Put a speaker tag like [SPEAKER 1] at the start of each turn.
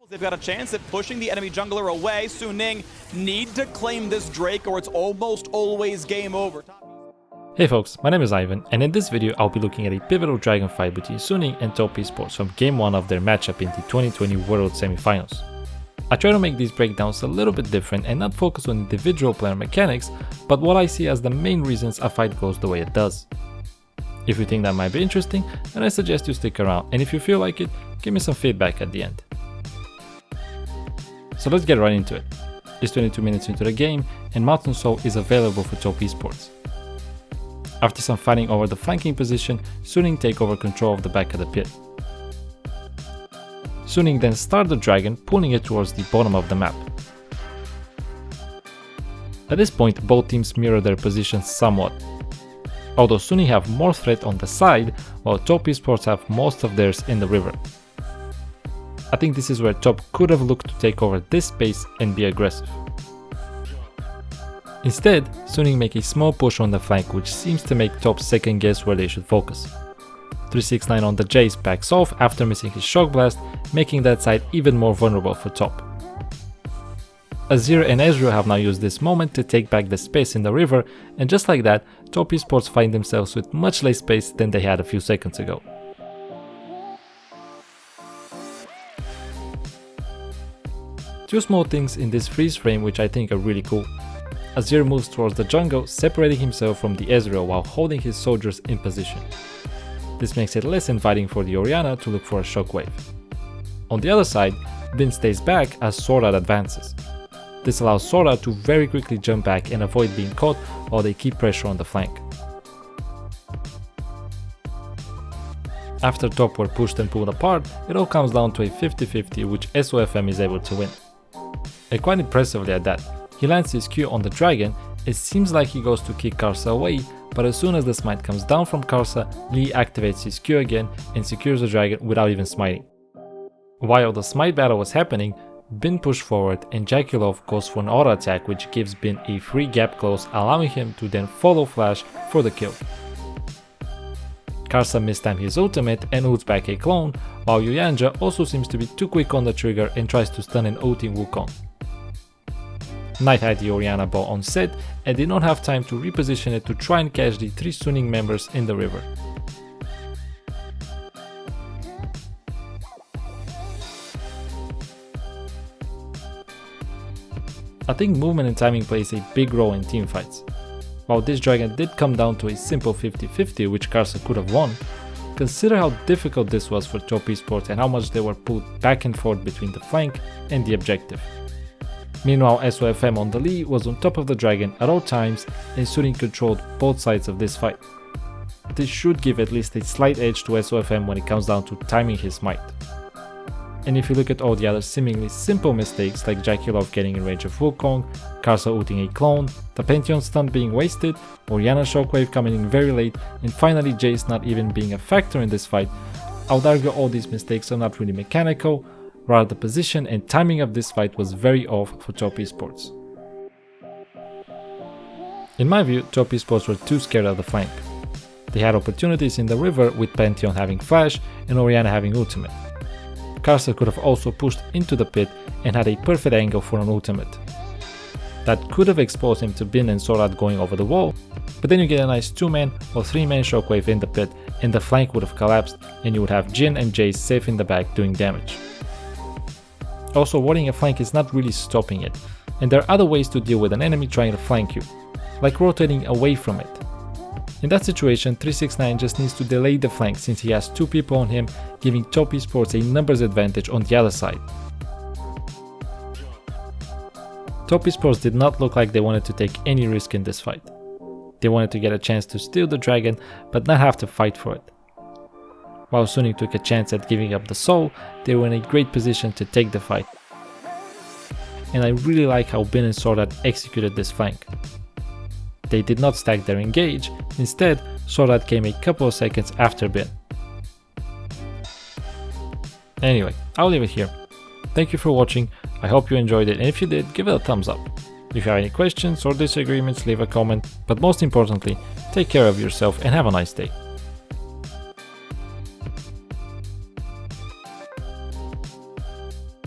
[SPEAKER 1] They've got a chance at pushing the enemy jungler away. Suning need to claim this Drake or it's almost always game over.
[SPEAKER 2] Hey folks, my name is Ivan, and in this video I'll be looking at a pivotal dragon fight between Suning and TopEsports from game 1 of their matchup in the 2020 World Semifinals. I try to make these breakdowns a little bit different and not focus on individual player mechanics, but what I see as the main reasons a fight goes the way it does. If you think that might be interesting, then I suggest you stick around, and if you feel like it, give me some feedback at the end. So let's get right into it. It's 22 minutes into the game, and Mountain Soul is available for TopEsports. After some fighting over the flanking position, Suning take over control of the back of the pit. Suning then start the dragon, pulling it towards the bottom of the map. At this point, both teams mirror their positions somewhat. Although Suning have more threat on the side, while TopEsports have most of theirs in the river. I think this is where Top could have looked to take over this space and be aggressive. Instead, Suning make a small push on the flank, which seems to make Top second guess where they should focus. 369 on the Jace backs off after missing his shock blast, making that side even more vulnerable for Top. Azir and Ezreal have now used this moment to take back the space in the river, and just like that, TopEsports find themselves with much less space than they had a few seconds ago. Two small things in this freeze frame which I think are really cool. Azir moves towards the jungle, separating himself from the Ezreal while holding his soldiers in position. This makes it less inviting for the Orianna to look for a shockwave. On the other side, Bin stays back as Sora advances. This allows Sora to very quickly jump back and avoid being caught while they keep pressure on the flank. After Top were pushed and pulled apart, it all comes down to a 50-50 which SOFM is able to win. And quite impressively at that, he lands his Q on the dragon. It seems like he goes to kick Karsa away, but as soon as the smite comes down from Karsa, Lee activates his Q again and secures the dragon without even smiting. While the smite battle was happening, Bin pushed forward and Jakilov goes for an auto attack which gives Bin a free gap close, allowing him to then follow Flash for the kill. Karsa mistimed his ultimate and ults back a clone, while Yuyanja also seems to be too quick on the trigger and tries to stun an ulting Wukong. Knight had the Orianna ball on set and did not have time to reposition it to try and catch the 3 Suning members in the river. I think movement and timing plays a big role in teamfights. While this dragon did come down to a simple 50-50 which Karsa could have won, consider how difficult this was for TopEsports and how much they were pulled back and forth between the flank and the objective. Meanwhile, SOFM on the Lee was on top of the dragon at all times and Suning controlled both sides of this fight. This should give at least a slight edge to SOFM when it comes down to timing his smite. And if you look at all the other seemingly simple mistakes like Jakilov getting in range of Wukong, Karsa ulting a clone, the Pantheon stun being wasted, Orianna shockwave coming in very late, and finally Jace not even being a factor in this fight, I would argue all these mistakes are not really mechanical. Rather, the position and timing of this fight was very off for TopEsports. In my view, TopEsports were too scared of the flank. They had opportunities in the river with Pantheon having flash and Orianna having ultimate. Karsa could have also pushed into the pit and had a perfect angle for an ultimate. That could have exposed him to Bin and Sorad going over the wall, but then you get a nice 2-man or 3-man shockwave in the pit and the flank would have collapsed and you would have Jhin and Jace safe in the back doing damage. Also, warding a flank is not really stopping it, and there are other ways to deal with an enemy trying to flank you, like rotating away from it. In that situation, 369 just needs to delay the flank since he has 2 people on him, giving TopEsports a numbers advantage on the other side. TopEsports did not look like they wanted to take any risk in this fight. They wanted to get a chance to steal the dragon, but not have to fight for it. While Suning took a chance at giving up the soul, they were in a great position to take the fight. And I really like how Bin and Sorad executed this flank. They did not stack their engage, instead Sorad came a couple of seconds after Bin. Anyway, I'll leave it here. Thank you for watching, I hope you enjoyed it, and if you did, give it a thumbs up. If you have any questions or disagreements, leave a comment, but most importantly, take care of yourself and have a nice day.